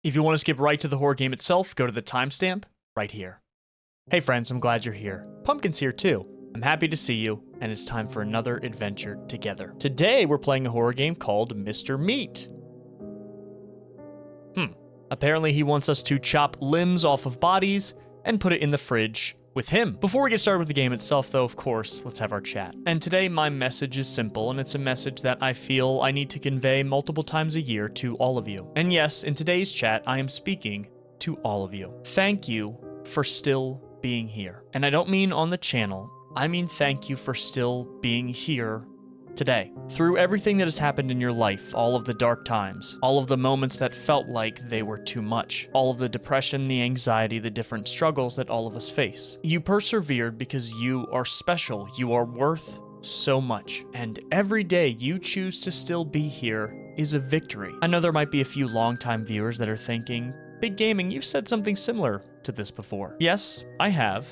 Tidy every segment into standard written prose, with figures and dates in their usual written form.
If you want to skip right to the horror game itself, go to the timestamp right here. Hey friends, I'm glad you're here. Pumpkin's here too. I'm happy to see you, and it's time for another adventure together. Today, we're playing a horror game called Mr. Meat. Apparently he wants us to chop limbs off of bodies and put it in the fridge with him. Before we get started with the game itself, though, of course, let's have our chat. And today, my message is simple, and it's a message that I feel I need to convey multiple times a year to all of you. And yes, in today's chat, I am speaking to all of you. Thank you for still being here. And I don't mean on the channel, I mean thank you for still being here today. Through everything that has happened in your life, all of the dark times, all of the moments that felt like they were too much, all of the depression, the anxiety, the different struggles that all of us face. You persevered because you are special. You are worth so much. And every day you choose to still be here is a victory. I know there might be a few longtime viewers that are thinking, Big Gaming, you've said something similar to this before. Yes, I have.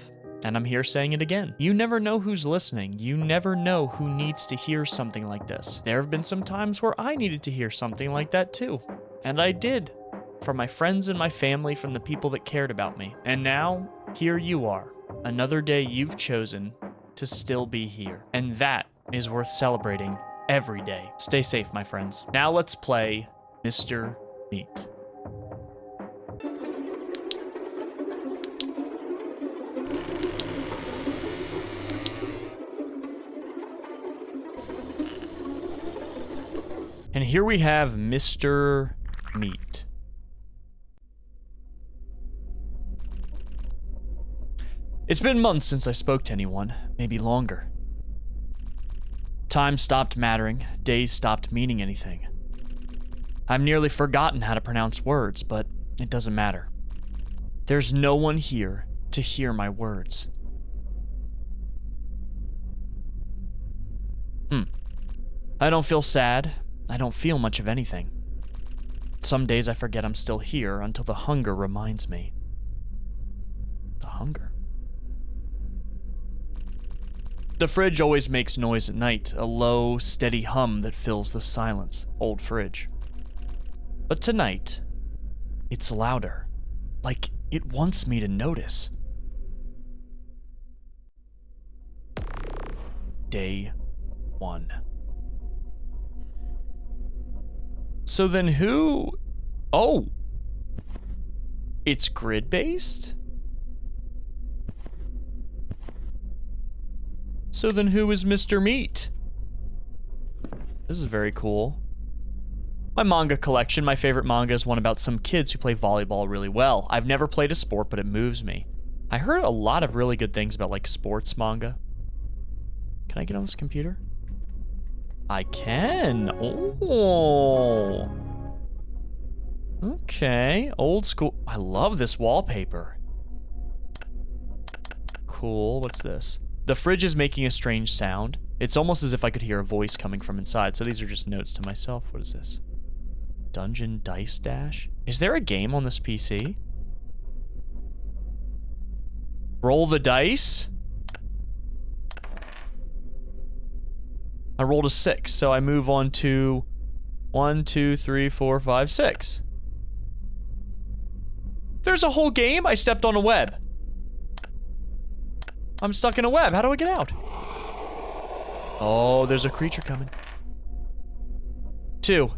And I'm here saying it again. You never know who's listening. You never know who needs to hear something like this. There have been some times where I needed to hear something like that too. And I did. From my friends and my family, from the people that cared about me. And now, here you are. Another day you've chosen to still be here. And that is worth celebrating every day. Stay safe, my friends. Now let's play Mr. Meat. And here we have Mr. Meat. It's been months since I spoke to anyone, maybe longer. Time stopped mattering, days stopped meaning anything. I've nearly forgotten how to pronounce words, but it doesn't matter. There's no one here to hear my words. I don't feel sad. I don't feel much of anything. Some days I forget I'm still here until the hunger reminds me. The hunger? The fridge always makes noise at night, a low, steady hum that fills the silence. Old fridge. But tonight, it's louder, like it wants me to notice. Day 1. So then who... Oh! It's grid-based? So then who is Mr. Meat? This is very cool. My manga collection, my favorite manga is one about some kids who play volleyball really well. I've never played a sport, but it moves me. I heard a lot of really good things about, like, sports manga. Can I get on this computer? I can. Oh. Okay. Old school. I love this wallpaper. Cool. What's this? The fridge is making a strange sound. It's almost as if I could hear a voice coming from inside. So these are just notes to myself. What is this? Dungeon Dice Dash? Is there a game on this PC? Roll the dice? I rolled a 6, so I move on to 1, 2, 3, 4, 5, 6. There's a whole game? I stepped on a web. I'm stuck in a web. How do I get out? Oh, there's a creature coming. 2.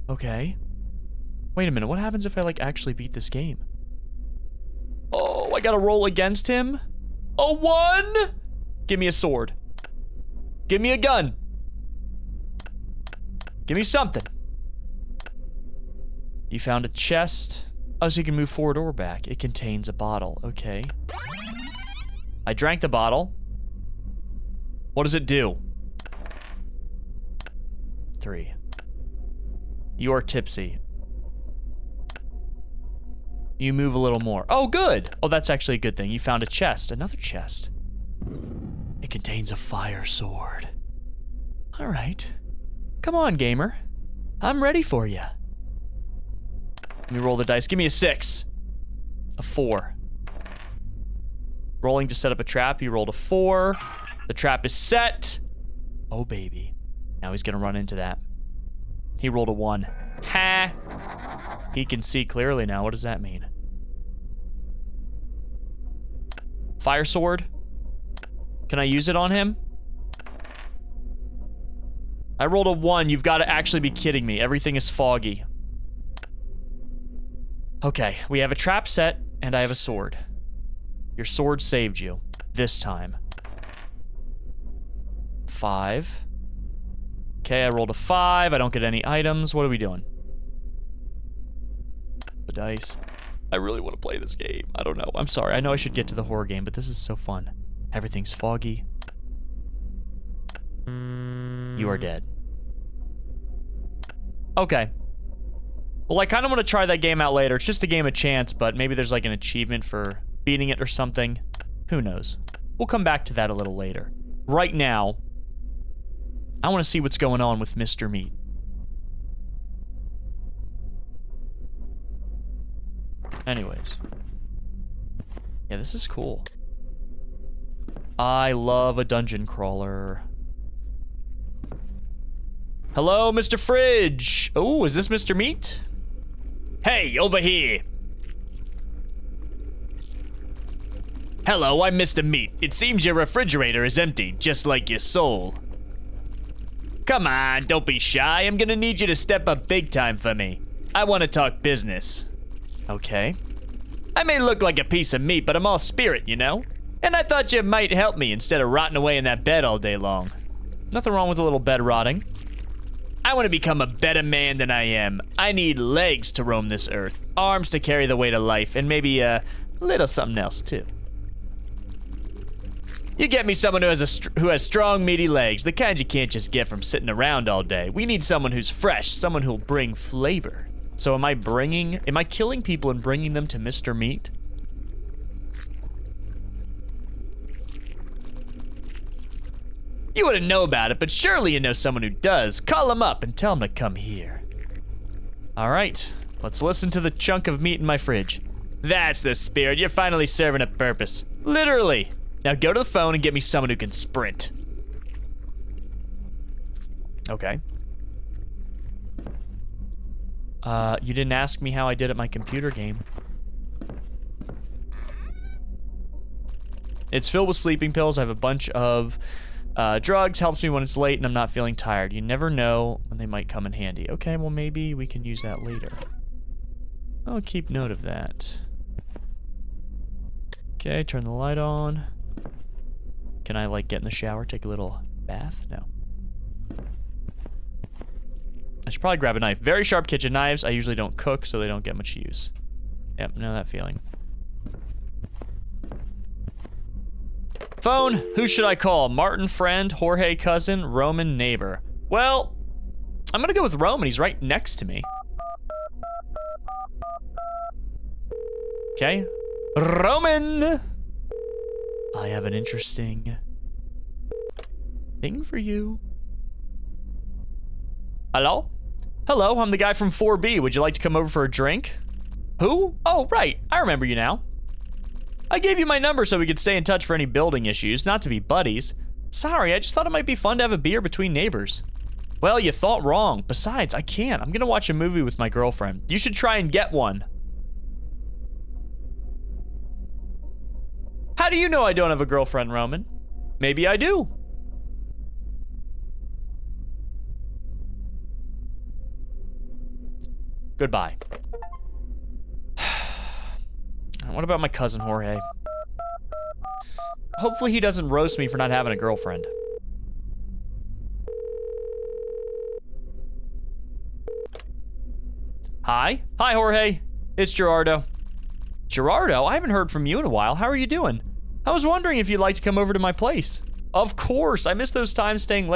Okay. Wait a minute. What happens if I, like, actually beat this game? Oh, I gotta roll against him? A 1? Give me a sword. Give me a gun. Give me something. You found a chest. Oh, so you can move forward or back. It contains a bottle. Okay. I drank the bottle. What does it do? 3. You are tipsy. You move a little more. Oh, good. Oh, that's actually a good thing. You found a chest. Another chest. It contains a fire sword. All right. Come on, gamer. I'm ready for you. Let me roll the dice. Give me a 6. A 4. Rolling to set up a trap. He rolled a 4. The trap is set. Oh, baby. Now he's gonna run into that. He rolled a 1. Ha! He can see clearly now. What does that mean? Fire sword? Can I use it on him? I rolled a 1. You've got to actually be kidding me. Everything is foggy. Okay, we have a trap set, and I have a sword. Your sword saved you. This time. 5. Okay, I rolled a 5. I don't get any items. What are we doing? The dice. I really want to play this game. I don't know. I'm sorry. I know I should get to the horror game, but this is so fun. Everything's foggy. You are dead. Okay. Well, I kind of want to try that game out later. It's just a game of chance, but maybe there's like an achievement for beating it or something. Who knows? We'll come back to that a little later. Right now, I want to see what's going on with Mr. Meat. Anyways. Yeah, this is cool. I love a dungeon crawler. Hello, Mr. Fridge. Oh, is this Mr. Meat? Hey, over here. Hello, I'm Mr. Meat. It seems your refrigerator is empty, just like your soul. Come on, don't be shy. I'm gonna need you to step up big time for me. I want to talk business. Okay. I may look like a piece of meat, but I'm all spirit, you know? And I thought you might help me instead of rotting away in that bed all day long. Nothing wrong with a little bed rotting. I want to become a better man than I am. I need legs to roam this earth, arms to carry the weight of life, and maybe a little something else too. You get me someone who has strong, meaty legs, the kind you can't just get from sitting around all day. We need someone who's fresh, someone who'll bring flavor. So am I killing people and bringing them to Mr. Meat? You wouldn't know about it, but surely you know someone who does. Call him up and tell him to come here. All right, let's listen to the chunk of meat in my fridge. That's the spirit. You're finally serving a purpose. Literally. Now go to the phone and get me someone who can sprint. Okay. You didn't ask me how I did at my computer game. It's filled with sleeping pills. I have a bunch of drugs. Helps me when it's late and I'm not feeling tired. You never know when they might come in handy. Okay, well maybe we can use that later. I'll keep note of that. Okay, turn the light on. Can I like get in the shower, take a little bath? No. I should probably grab a knife. Very sharp kitchen knives. I usually don't cook, so they don't get much use. Yep, know that feeling. Phone, who should I call? Martin friend, Jorge cousin, Roman neighbor. Well, I'm gonna go with Roman. He's right next to me. Okay. Roman! I have an interesting thing for you. Hello? Hello, I'm the guy from 4B. Would you like to come over for a drink? Who? Oh, right. I remember you now. I gave you my number so we could stay in touch for any building issues, not to be buddies. Sorry, I just thought it might be fun to have a beer between neighbors. Well, you thought wrong. Besides, I can't. I'm gonna watch a movie with my girlfriend. You should try and get one. How do you know I don't have a girlfriend, Roman? Maybe I do. Goodbye. What about my cousin Jorge? Hopefully he doesn't roast me for not having a girlfriend. Hi? Hi, Jorge. It's Gerardo. Gerardo? I haven't heard from you in a while. How are you doing? I was wondering if you'd like to come over to my place. Of course. I miss those times staying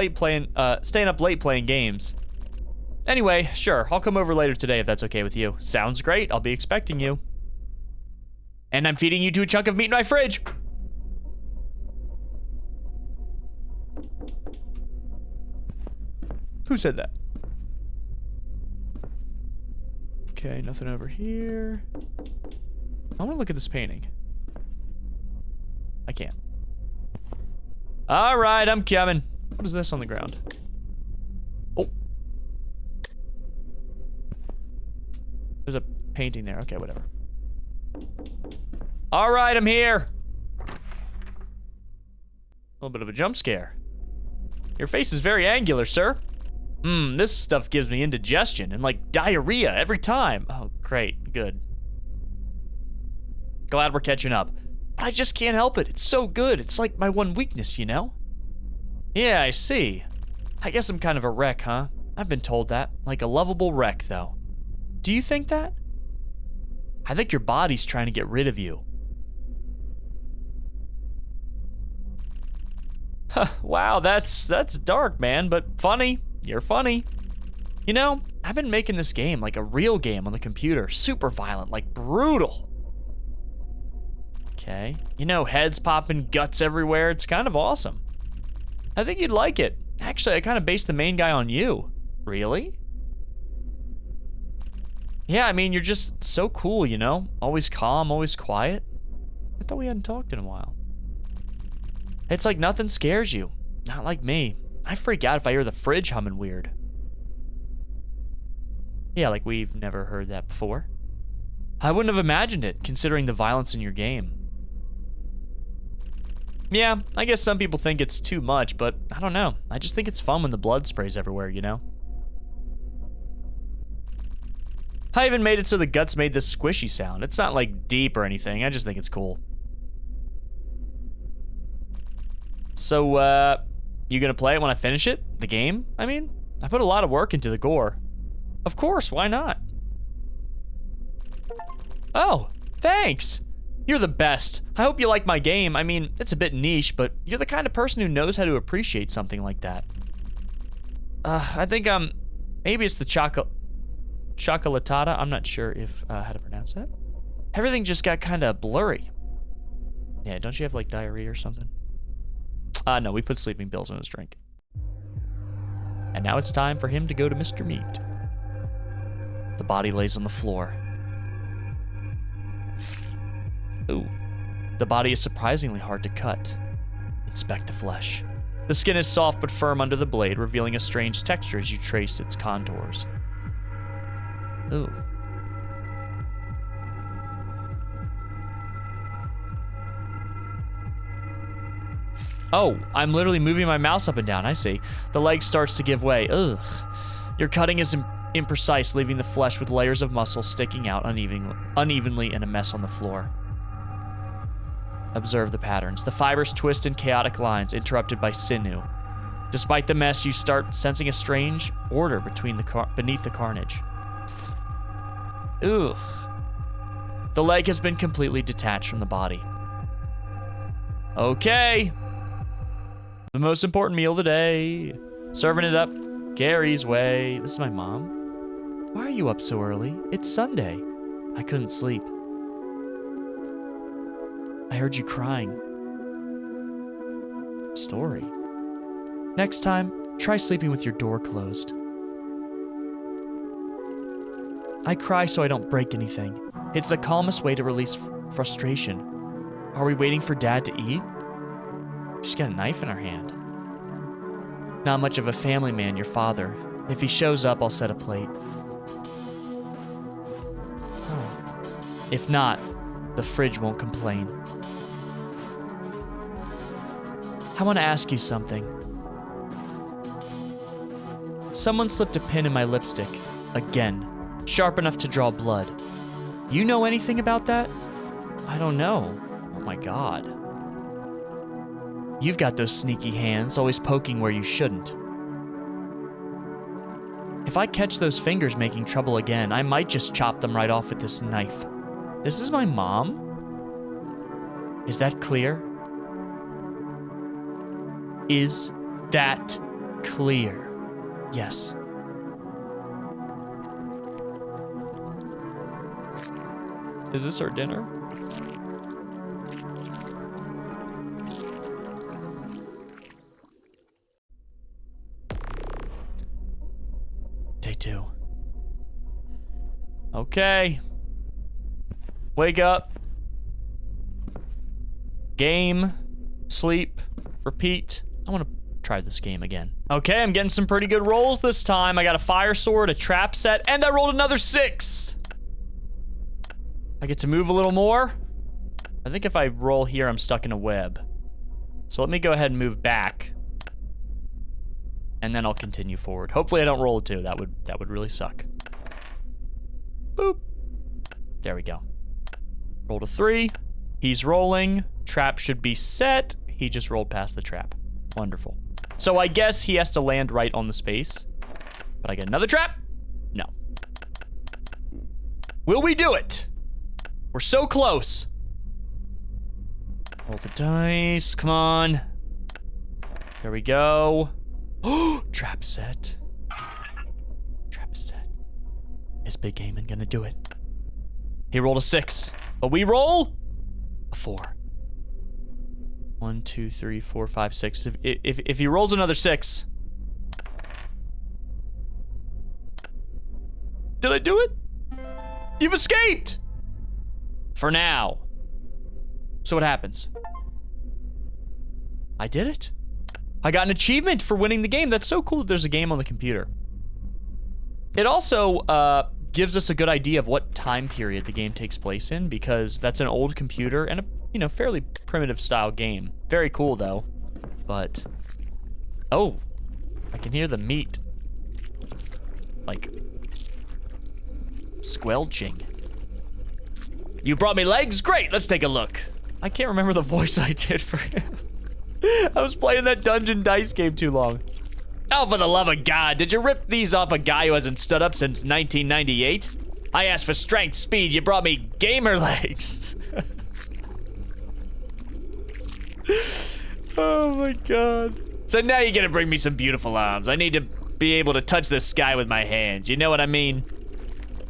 up late playing games. Anyway, sure. I'll come over later today if that's okay with you. Sounds great. I'll be expecting you. And I'm feeding you to a chunk of meat in my fridge. Who said that? Okay, nothing over here. I want to look at this painting. I can't. All right, I'm coming. What is this on the ground? Oh. There's a painting there. Okay, whatever. All right, I'm here. A little bit of a jump scare. Your face is very angular, sir. This stuff gives me indigestion and like diarrhea every time. Oh, great, good. Glad we're catching up. But I just can't help it. It's so good. It's like my one weakness, you know? Yeah, I see. I guess I'm kind of a wreck, huh? I've been told that. Like a lovable wreck, though. Do you think that? I think your body's trying to get rid of you. Wow, that's dark, man, but funny. You're funny. You know, I've been making this game like a real game on the computer. Super violent, like brutal. Okay. You know, heads popping, guts everywhere. It's kind of awesome. I think you'd like it. Actually, I kind of based the main guy on you. Really? Yeah, I mean, you're just so cool, you know? Always calm, always quiet. I thought we hadn't talked in a while. It's like nothing scares you. Not like me. I freak out if I hear the fridge humming weird. Yeah, like we've never heard that before. I wouldn't have imagined it, considering the violence in your game. Yeah, I guess some people think it's too much, but I don't know. I just think it's fun when the blood sprays everywhere, you know? I even made it so the guts made this squishy sound. It's not like deep or anything, I just think it's cool. So, you gonna play it when I finish it? The game, I mean? I put a lot of work into the gore. Of course, why not? Oh, thanks! You're the best. I hope you like my game. I mean, it's a bit niche, but you're the kind of person who knows how to appreciate something like that. I think, maybe it's the chocolatada. I'm not sure if, how to pronounce that. Everything just got kind of blurry. Yeah, don't you have, like, diarrhea or something? No, we put sleeping pills in his drink. And now it's time for him to go to Mr. Meat. The body lays on the floor. Ooh. The body is surprisingly hard to cut. Inspect the flesh. The skin is soft but firm under the blade, revealing a strange texture as you trace its contours. Ooh. Oh, I'm literally moving my mouse up and down, I see. The leg starts to give way. Ugh. Your cutting is imprecise, leaving the flesh with layers of muscle sticking out unevenly in a mess on the floor. Observe the patterns. The fibers twist in chaotic lines, interrupted by sinew. Despite the mess, you start sensing a strange order beneath the carnage. Ugh. The leg has been completely detached from the body. Okay. The most important meal of the day. Serving it up Gary's way. This is my mom. Why are you up so early? It's Sunday. I couldn't sleep. I heard you crying. Story. Next time, try sleeping with your door closed. I cry so I don't break anything. It's the calmest way to release frustration. Are we waiting for Dad to eat? She's got a knife in her hand. Not much of a family man, your father. If he shows up, I'll set a plate. Oh. If not, the fridge won't complain. I want to ask you something. Someone slipped a pin in my lipstick. Again. Sharp enough to draw blood. You know anything about that? I don't know. Oh my god. You've got those sneaky hands, always poking where you shouldn't. If I catch those fingers making trouble again, I might just chop them right off with this knife. This is my mom? Is that clear? Is that clear? Yes. Is this our dinner? Day 2. Okay. Wake up. Game. Sleep. Repeat. I want to try this game again. Okay, I'm getting some pretty good rolls this time. I got a fire sword, a trap set, and I rolled another 6. I get to move a little more. I think if I roll here, I'm stuck in a web. So let me go ahead and move back. And then I'll continue forward. Hopefully I don't roll a 2. That would really suck. Boop. There we go. Rolled a 3. He's rolling. Trap should be set. He just rolled past the trap. Wonderful. So I guess he has to land right on the space. But I get another trap? No. Will we do it? We're so close. Roll the dice. Come on. There we go. Oh, trap set. Trap is set. Is BigGaming gonna do it? He rolled a 6. But we roll a 4. 1, 2, 3, 4, 5, 6. If he rolls another 6. Did I do it? You've escaped! For now. So what happens? I did it. I got an achievement for winning the game. That's so cool that there's a game on the computer. It also gives us a good idea of what time period the game takes place in, because that's an old computer and a, you know, fairly primitive style game. Very cool though. But oh, I can hear the meat like squelching. You brought me legs? Great, let's take a look. I can't remember the voice I did for him. I was playing that dungeon dice game too long. Oh, for the love of God, did you rip these off a guy who hasn't stood up since 1998? I asked for strength, speed, you brought me gamer legs. Oh my God. So now you're gonna bring me some beautiful arms. I need to be able to touch the sky with my hands, you know what I mean?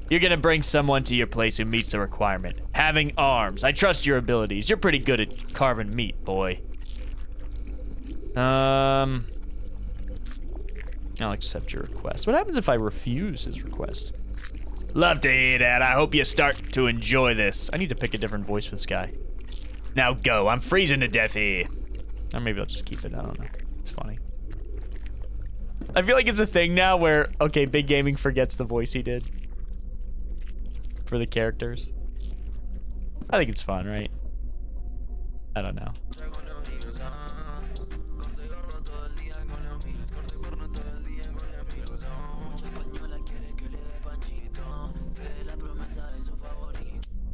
You're gonna bring someone to your place who meets the requirement. Having arms. I trust your abilities. You're pretty good at carving meat, boy. I'll accept your request. What happens if I refuse his request? Love to hear that. I hope you start to enjoy this. I need to pick a different voice for this guy. Now go. I'm freezing to death here. Or maybe I'll just keep it. I don't know. It's funny. I feel like it's a thing now where, okay, BigGaming forgets the voice he did for the characters. I think it's fun, right? I don't know.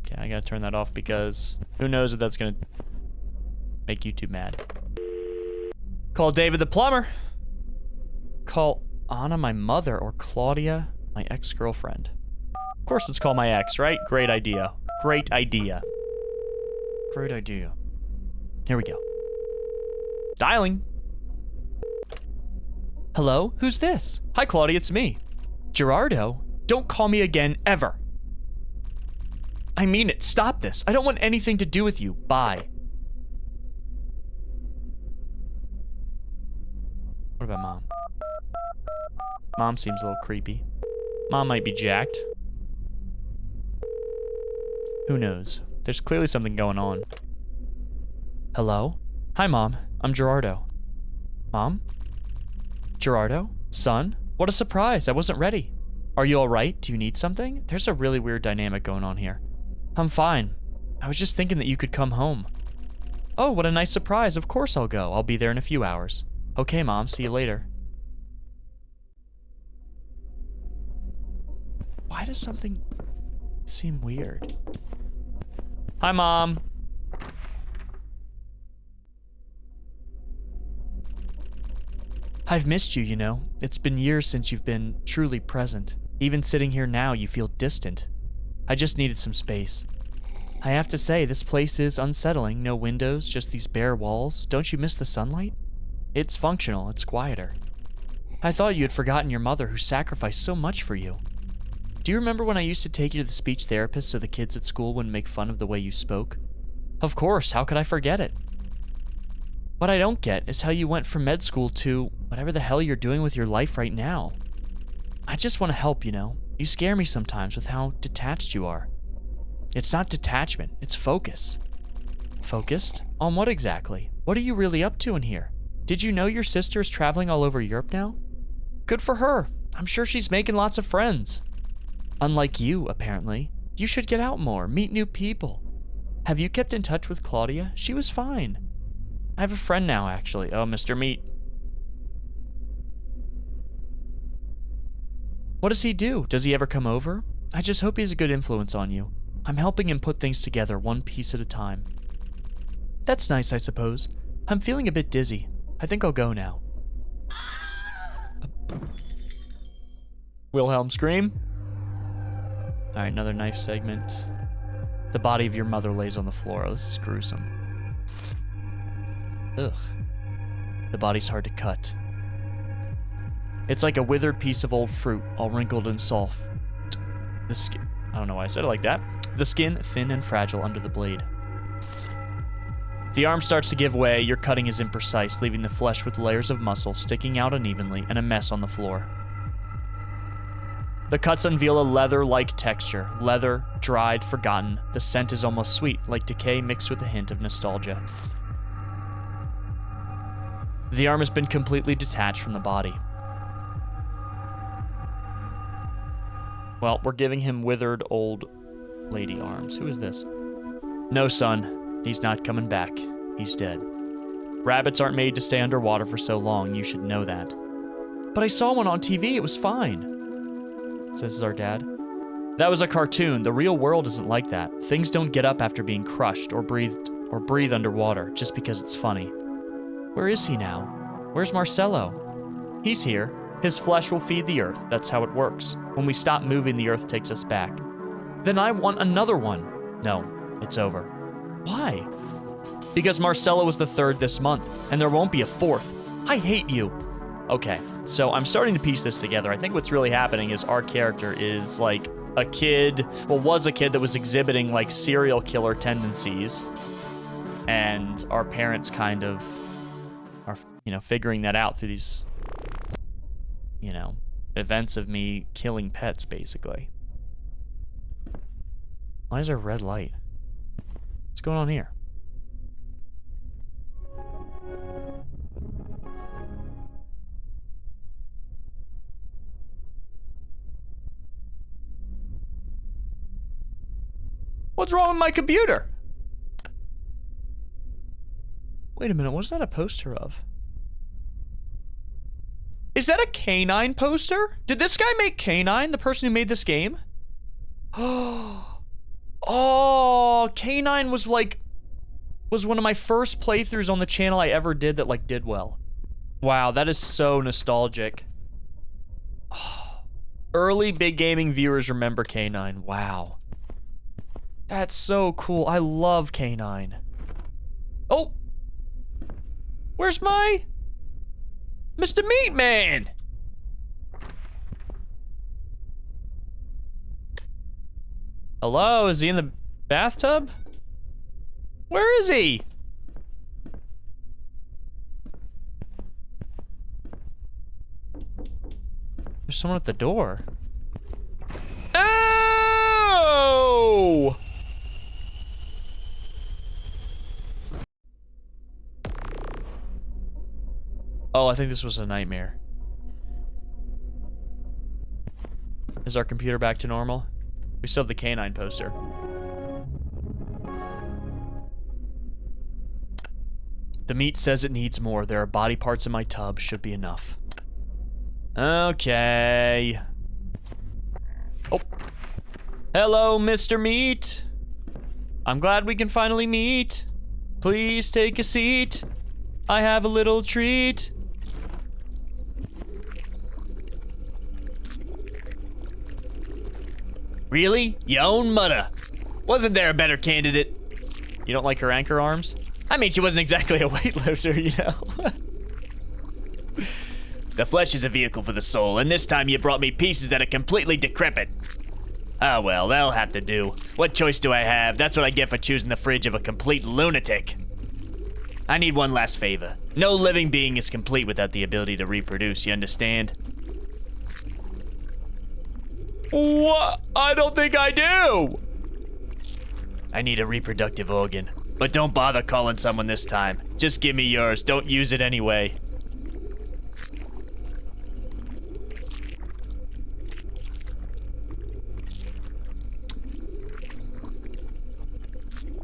Okay, I gotta turn that off because who knows if that's gonna make YouTube mad. Call David the plumber. Call Anna my mother or Claudia my ex-girlfriend. Of course, let's call my ex, right? Great idea. Great idea. Great idea. Here we go. Dialing. Hello? Who's this? Hi, Claudia, it's me. Gerardo? Don't call me again, ever. I mean it. Stop this. I don't want anything to do with you. Bye. What about Mom? Mom seems a little creepy. Mom might be jacked. Who knows? There's clearly something going on. Hello? Hi, Mom. I'm Gerardo. Mom? Gerardo? Son? What a surprise. I wasn't ready. Are you all right? Do you need something? There's a really weird dynamic going on here. I'm fine. I was just thinking that you could come home. Oh, what a nice surprise. Of course I'll go. I'll be there in a few hours. Okay, Mom. See you later. Why does something seem weird? Hi, Mom. I've missed you, you know. It's been years since you've been truly present. Even sitting here now, you feel distant. I just needed some space. I have to say, this place is unsettling. No windows, just these bare walls. Don't you miss the sunlight? It's functional, it's quieter. I thought you had forgotten your mother who sacrificed so much for you. Do you remember when I used to take you to the speech therapist so the kids at school wouldn't make fun of the way you spoke? Of course, how could I forget it? What I don't get is how you went from med school to whatever the hell you're doing with your life right now. I just want to help, you know. You scare me sometimes with how detached you are. It's not detachment, it's focus. Focused? On what exactly? What are you really up to in here? Did you know your sister is traveling all over Europe now? Good for her. I'm sure she's making lots of friends. Unlike you, apparently. You should get out more, meet new people. Have you kept in touch with Claudia? She was fine. I have a friend now, actually. Oh, Mr. Meat. What does he do? Does he ever come over? I just hope he's a good influence on you. I'm helping him put things together one piece at a time. That's nice, I suppose. I'm feeling a bit dizzy. I think I'll go now. Wilhelm scream. Alright, another knife segment. The body of your mother lays on the floor. Oh, this is gruesome. Ugh. The body's hard to cut. It's like a withered piece of old fruit, all wrinkled and soft. The skin... I don't know why I said it like that. The skin, thin and fragile under the blade. The arm starts to give way. Your cutting is imprecise, leaving the flesh with layers of muscle sticking out unevenly and a mess on the floor. The cuts unveil a leather-like texture. Leather, dried, forgotten. The scent is almost sweet, like decay mixed with a hint of nostalgia. The arm has been completely detached from the body. Well, we're giving him withered old lady arms. Who is this? No, son. He's not coming back. He's dead. Rabbits aren't made to stay underwater for so long. You should know that. But I saw one on TV. It was fine. Says our dad. That was a cartoon. The real world isn't like that. Things don't get up after being crushed or breathe underwater just because it's funny. Where is he now? Where's Marcello? He's here. His flesh will feed the earth. That's how it works. When we stop moving, the earth takes us back. Then I want another one. No, it's over. Why? Because Marcello was the third this month, and there won't be a fourth. I hate you. Okay, so I'm starting to piece this together. I think what's really happening is our character is like a kid, well, was a kid that was exhibiting like serial killer tendencies, and our parents kind of are, figuring that out through these, events of me killing pets, basically. Why is there a red light? What's going on here? What's wrong with my computer? Wait a minute, what's that a poster of? Is that a K9 poster? Did this guy make K9, the person who made this game? Oh, K9 was one of my first playthroughs on the channel I ever did that did well. Wow, that is so nostalgic. Oh, early Big Gaming viewers remember K9. Wow. That's so cool. I love K9. Oh! Where's my... Mr. Meat Man? Hello? Is he in the bathtub? Where is he? There's someone at the door. Oh! Oh, I think this was a nightmare. Is our computer back to normal? We still have the K9 poster. The meat says it needs more. There are body parts in my tub. Should be enough. Okay. Oh. Hello, Mr. Meat. I'm glad we can finally meet. Please take a seat. I have a little treat. Really? Your own mother. Wasn't there a better candidate? You don't like her anchor arms? I mean, she wasn't exactly a weightlifter, The flesh is a vehicle for the soul, and this time you brought me pieces that are completely decrepit. Oh well, that'll have to do. What choice do I have? That's what I get for choosing the fridge of a complete lunatic. I need one last favor. No living being is complete without the ability to reproduce, you understand? What? I don't think I do! I need a reproductive organ. But don't bother calling someone this time. Just give me yours. Don't use it anyway.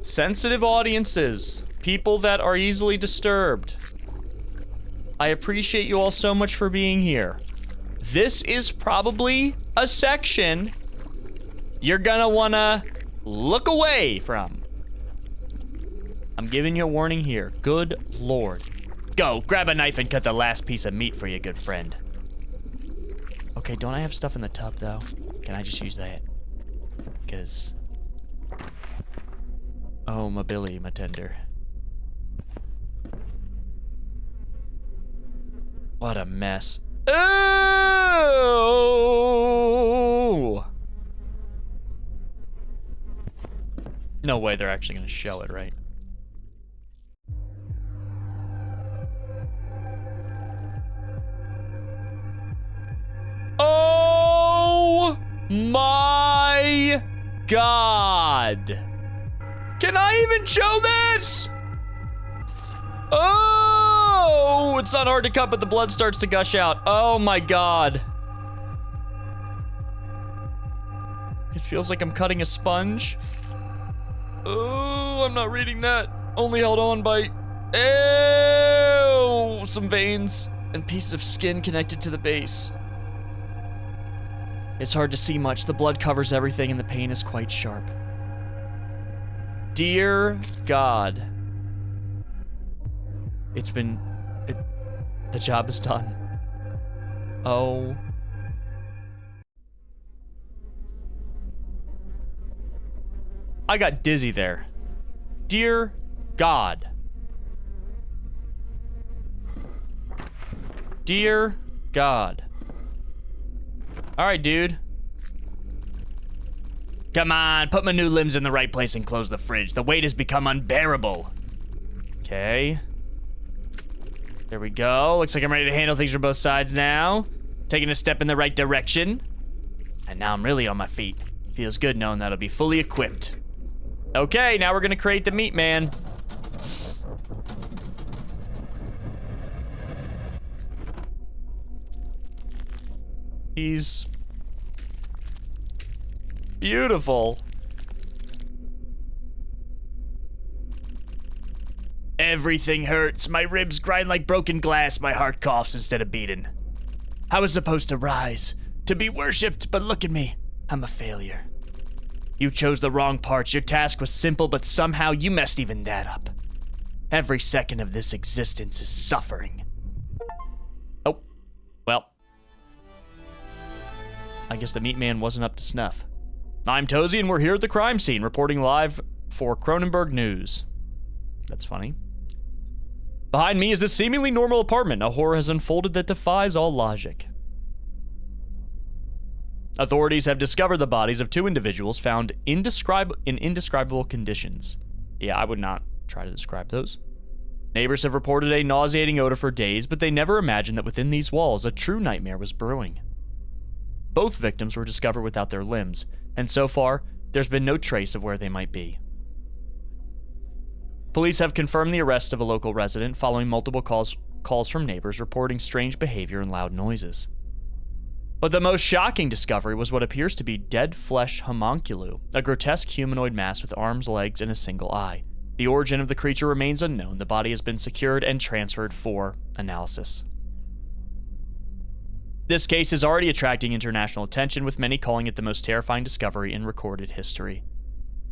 Sensitive audiences. People that are easily disturbed. I appreciate you all so much for being here. This is probably a section you're gonna wanna look away from. I'm giving you a warning here. Good Lord. Go, grab a knife and cut the last piece of meat for you, good friend. Okay, don't I have stuff in the tub, though? Can I just use that? Because... oh, my Billy, my tender. What a mess. Oh! No way they're actually gonna show it, right? Oh my God. Can I even show this? Oh, it's not hard to cut, but the blood starts to gush out. Oh my God. It feels like I'm cutting a sponge. Oh, I'm not reading that. Only held on by, ew, some veins and pieces of skin connected to the base. It's hard to see much. The blood covers everything and the pain is quite sharp. Dear God. The job is done. Oh. I got dizzy there. Dear God. Dear God. All right, dude. Come on, put my new limbs in the right place and close the fridge. The weight has become unbearable. Okay. There we go. Looks like I'm ready to handle things from both sides now. Taking a step in the right direction. And now I'm really on my feet. Feels good knowing that I'll be fully equipped. Okay, now we're gonna create the meat man. He's beautiful. Everything hurts. My ribs grind like broken glass. My heart coughs instead of beating. I was supposed to rise, to be worshipped, but look at me. I'm a failure. You chose the wrong parts. Your task was simple, but somehow you messed even that up. Every second of this existence is suffering. Oh, well. I guess the meat man wasn't up to snuff. I'm Tozy, and we're here at the crime scene, reporting live for Cronenberg News. That's funny. Behind me is this seemingly normal apartment. A horror has unfolded that defies all logic. Authorities have discovered the bodies of two individuals found in indescribable conditions. Yeah, I would not try to describe those. Neighbors have reported a nauseating odor for days, but they never imagined that within these walls, a true nightmare was brewing. Both victims were discovered without their limbs, and so far, there's been no trace of where they might be. Police have confirmed the arrest of a local resident following multiple calls from neighbors reporting strange behavior and loud noises. But the most shocking discovery was what appears to be dead flesh homunculu, a grotesque humanoid mass with arms, legs, and a single eye. The origin of the creature remains unknown. The body has been secured and transferred for analysis. This case is already attracting international attention, with many calling it the most terrifying discovery in recorded history.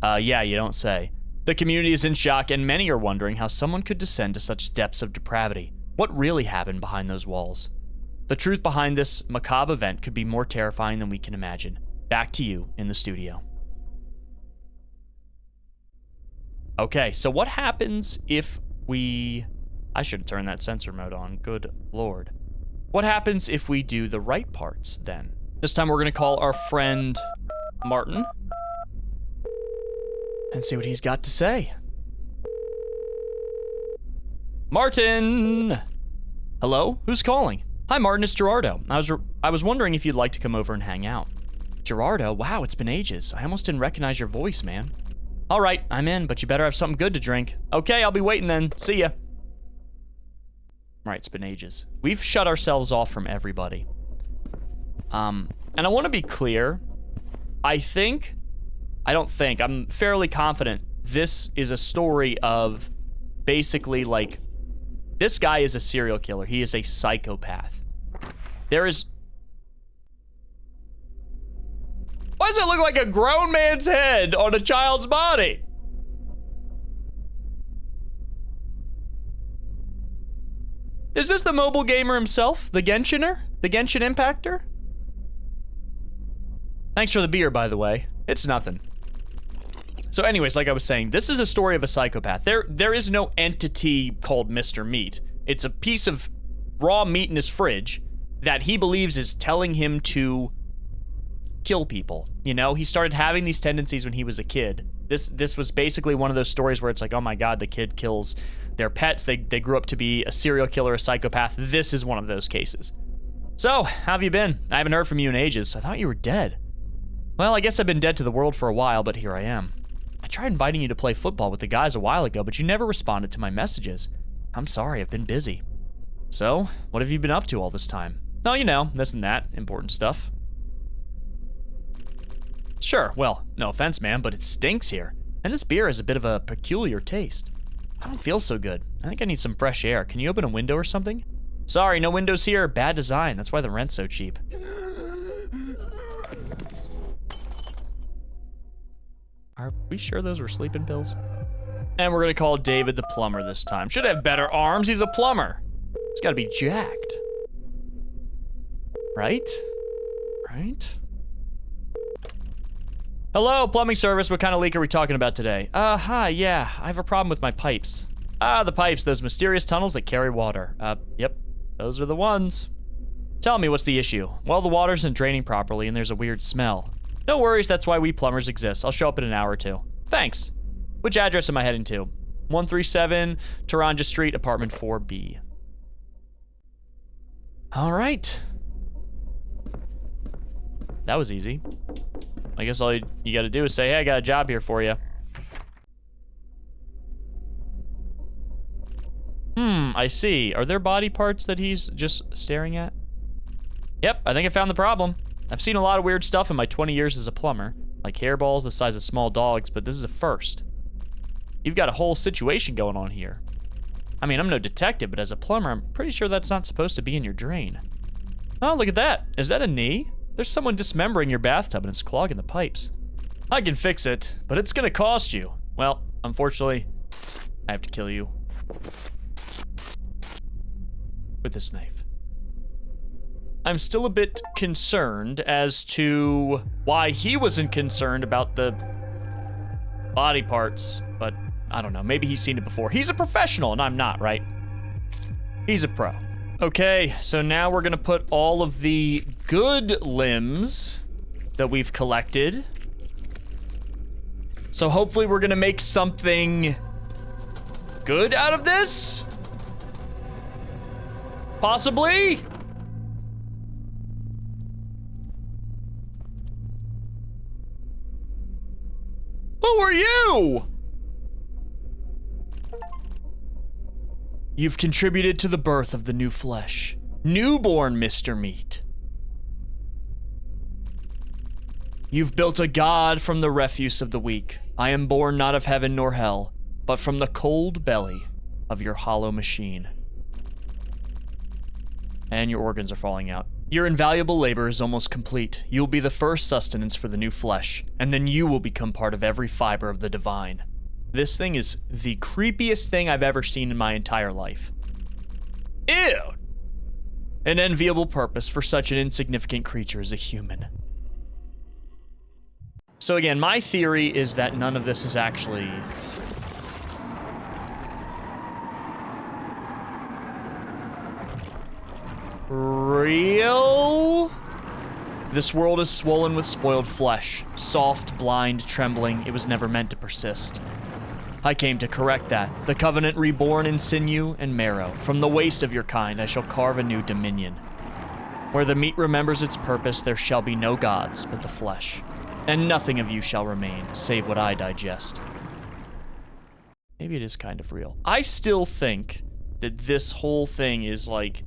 Yeah, you don't say. The community is in shock, and many are wondering how someone could descend to such depths of depravity. What really happened behind those walls? The truth behind this macabre event could be more terrifying than we can imagine. Back to you in the studio. Okay, so what happens if we... I should have turned that sensor mode on. Good Lord. What happens if we do the right parts, then? This time we're going to call our friend Martin and see what he's got to say. Martin! Hello? Who's calling? Hi, Martin, it's Gerardo. I was wondering if you'd like to come over and hang out. Gerardo? Wow, it's been ages. I almost didn't recognize your voice, man. All right, I'm in, but you better have something good to drink. Okay, I'll be waiting then. See ya. Right, it's been ages. We've shut ourselves off from everybody. And I want to be clear. I'm fairly confident this is a story of basically, like, this guy is a serial killer. He is a psychopath. There is... Why does it look like a grown man's head on a child's body? Is this the mobile gamer himself? The Genshiner? The Genshin Impactor? Thanks for the beer, by the way. It's nothing. So anyways, like I was saying, this is a story of a psychopath. There is no entity called Mr. Meat. It's a piece of raw meat in his fridge that he believes is telling him to kill people. You know, he started having these tendencies when he was a kid. This was basically one of those stories where it's like, oh my god, the kid kills their pets. They grew up to be a serial killer, a psychopath. This is one of those cases. So, how have you been? I haven't heard from you in ages. I thought you were dead. Well, I guess I've been dead to the world for a while, but here I am. I tried inviting you to play football with the guys a while ago, but you never responded to my messages. I'm sorry, I've been busy. So, what have you been up to all this time? Oh, you know, this and that, important stuff. Sure, well, no offense, man, but it stinks here. And this beer has a bit of a peculiar taste. I don't feel so good. I think I need some fresh air. Can you open a window or something? Sorry, no windows here. Bad design. That's why the rent's so cheap. Are we sure those were sleeping pills? And we're gonna call David the plumber this time. Should have better arms. He's a plumber. He's gotta be jacked. Right? Right? Hello, plumbing service. What kind of leak are we talking about today? Hi, yeah. I have a problem with my pipes. The pipes, those mysterious tunnels that carry water. Yep. Those are the ones. Tell me, what's the issue? Well, the water isn't draining properly and there's a weird smell. No worries, that's why we plumbers exist. I'll show up in an hour or two. Thanks. Which address am I heading to? 137 Taranja Street, apartment 4B. All right. That was easy. I guess all you gotta do is say, hey, I got a job here for you. I see. Are there body parts that he's just staring at? Yep, I think I found the problem. I've seen a lot of weird stuff in my 20 years as a plumber, like hairballs the size of small dogs, but this is a first. You've got a whole situation going on here. I mean, I'm no detective, but as a plumber, I'm pretty sure that's not supposed to be in your drain. Oh, look at that. Is that a knee? There's someone dismembering your bathtub and it's clogging the pipes. I can fix it, but it's gonna cost you. Well, unfortunately, I have to kill you. With this knife. I'm still a bit concerned as to why he wasn't concerned about the body parts, but I don't know, maybe he's seen it before. He's a professional and I'm not, right? He's a pro. Okay, so now we're gonna put all of the good limbs that we've collected. So hopefully we're gonna make something good out of this? Possibly? Who are you? You've contributed to the birth of the new flesh. Newborn Mr. Meat. You've built a god from the refuse of the weak. I am born not of heaven nor hell, but from the cold belly of your hollow machine. And your organs are falling out. Your invaluable labor is almost complete. You'll be the first sustenance for the new flesh, and then you will become part of every fiber of the divine. This thing is the creepiest thing I've ever seen in my entire life. Ew! An enviable purpose for such an insignificant creature as a human. So again, my theory is that none of this is actually... real? This world is swollen with spoiled flesh. Soft, blind, trembling. It was never meant to persist. I came to correct that. The covenant reborn in sinew and marrow. From the waste of your kind, I shall carve a new dominion. Where the meat remembers its purpose, there shall be no gods but the flesh. And nothing of you shall remain, save what I digest. Maybe it is kind of real. I still think that this whole thing is like...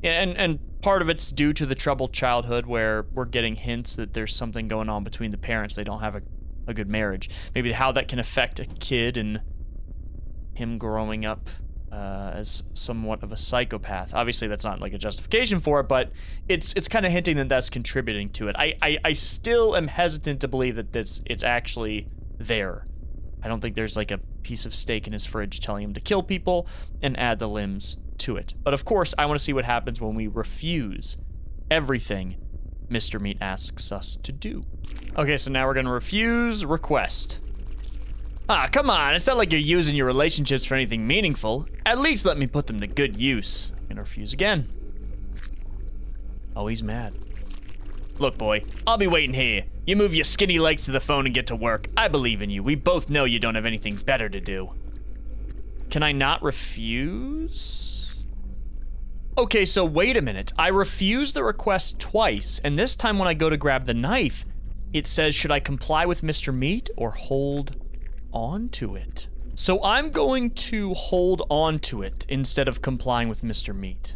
And part of it's due to the troubled childhood where we're getting hints that there's something going on between the parents. They don't have a a good marriage. Maybe how that can affect a kid and him growing up as somewhat of a psychopath. Obviously, that's not like a justification for it, but it's kind of hinting that that's contributing to it. I still am hesitant to believe that it's actually there. I don't think there's like a piece of steak in his fridge telling him to kill people and add the limbs to it. But of course, I want to see what happens when we refuse everything Mr. Meat asks us to do. Okay, so now we're gonna refuse request. Ah, come on, it's not like you're using your relationships for anything meaningful. At least let me put them to good use. I'm gonna refuse again. Oh, he's mad. Look, boy, I'll be waiting here. You move your skinny legs to the phone and get to work. I believe in you. We both know you don't have anything better to do. Can I not refuse? Okay, so wait a minute. I refused the request twice, and this time when I go to grab the knife, it says, should I comply with Mr. Meat or hold on to it? So I'm going to hold on to it instead of complying with Mr. Meat.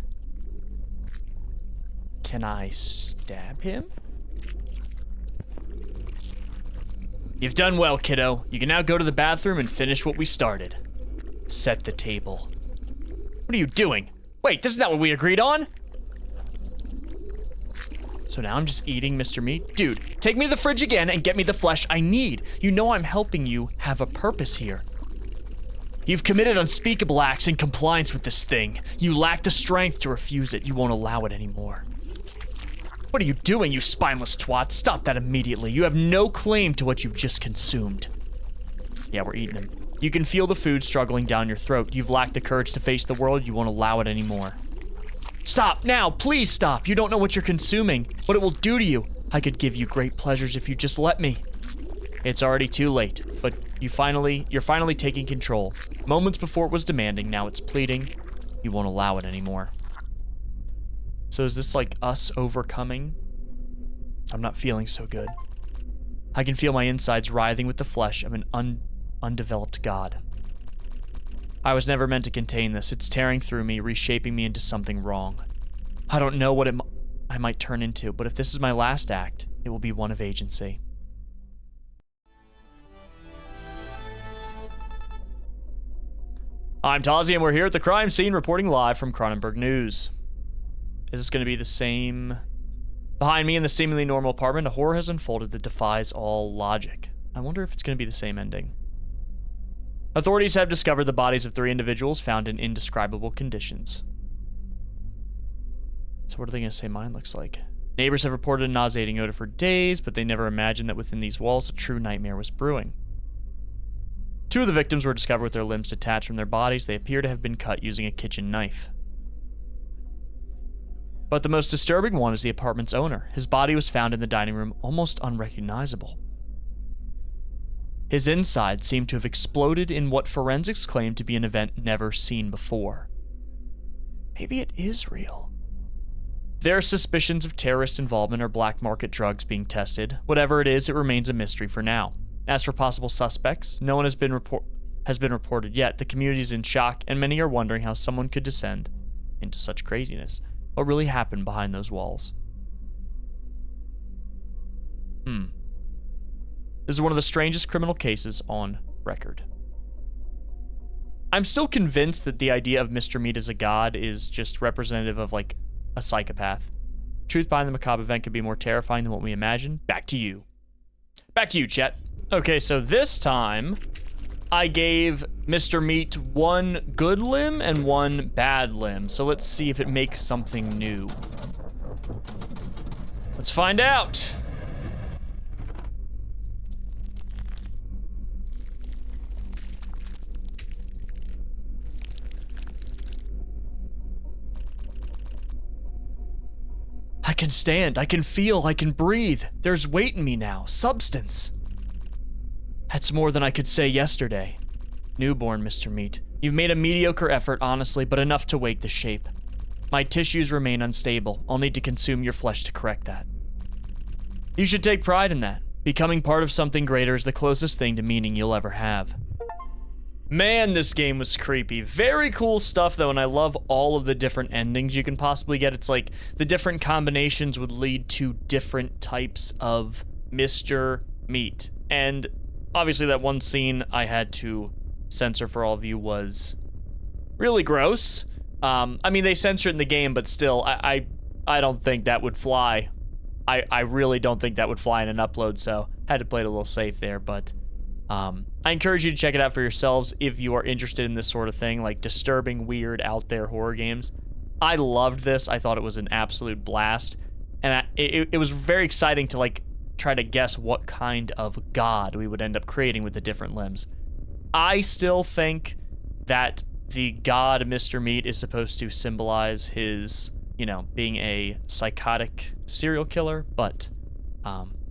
Can I stab him? You've done well, kiddo. You can now go to the bathroom and finish what we started. Set the table. What are you doing? Wait, this is not what we agreed on. So now I'm just eating Mr. Meat. Dude, take me to the fridge again and get me the flesh I need. You know I'm helping you have a purpose here. You've committed unspeakable acts in compliance with this thing. You lack the strength to refuse it. You won't allow it anymore. What are you doing, you spineless twat? Stop that immediately. You have no claim to what you've just consumed. Yeah, we're eating him. You can feel the food struggling down your throat. You've lacked the courage to face the world. You won't allow it anymore. Stop now, please stop. You don't know what you're consuming, what it will do to you. I could give you great pleasures if you just let me. It's already too late, but you're finally taking control. Moments before it was demanding, now it's pleading. You won't allow it anymore. So is this like us overcoming? I'm not feeling so good. I can feel my insides writhing with the flesh of an undeveloped god. I was never meant to contain this. It's tearing through me, reshaping me into something wrong. I don't know what I might turn into, but if this is my last act, it will be one of agency. I'm Tazi, and we're here at the crime scene reporting live from Cronenberg News. Is this going to be the same? Behind me in the seemingly normal apartment, a horror has unfolded that defies all logic. I wonder if it's going to be the same ending. Authorities have discovered the bodies of 3 individuals found in indescribable conditions. So what are they going to say mine looks like? Neighbors have reported a nauseating odor for days, but they never imagined that within these walls a true nightmare was brewing. 2 of the victims were discovered with their limbs detached from their bodies. They appear to have been cut using a kitchen knife. But the most disturbing one is the apartment's owner. His body was found in the dining room, almost unrecognizable. His insides seemed to have exploded in what forensics claim to be an event never seen before. Maybe it is real. There are suspicions of terrorist involvement or black market drugs being tested. Whatever it is, it remains a mystery for now. As for possible suspects, no one has been reported yet. The community is in shock, and many are wondering how someone could descend into such craziness. What really happened behind those walls? This is one of the strangest criminal cases on record. I'm still convinced that the idea of Mr. Meat as a god is just representative of, like, a psychopath. Truth behind the macabre event could be more terrifying than what we imagine. Back to you. Back to you, Chet. Okay, so this time, I gave Mr. Meat 1 good limb and 1 bad limb. So let's see if it makes something new. Let's find out. I can stand, I can feel, I can breathe. There's weight in me now, substance. That's more than I could say yesterday. Newborn, Mr. Meat. You've made a mediocre effort, honestly, but enough to wake the shape. My tissues remain unstable. I'll need to consume your flesh to correct that. You should take pride in that. Becoming part of something greater is the closest thing to meaning you'll ever have. Man, this game was creepy. Very cool stuff, though, and I love all of the different endings you can possibly get. It's like the different combinations would lead to different types of Mr. Meat. And Obviously, that one scene I had to censor for all of you was really gross. I mean, they censor it in the game, but still, I don't think that would fly. I really don't think that would fly in an upload, so had to play it a little safe there, but I encourage you to check it out for yourselves if you are interested in this sort of thing, like disturbing, weird, out there horror games. I loved this. I thought it was an absolute blast, and it was very exciting to like try to guess what kind of god we would end up creating with the different limbs. I still think that the god Mr. Meat is supposed to symbolize his, you know, being a psychotic serial killer, but,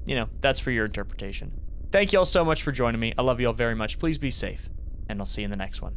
you know, that's for your interpretation. Thank you all so much for joining me. I love you all very much. Please be safe, and I'll see you in the next one.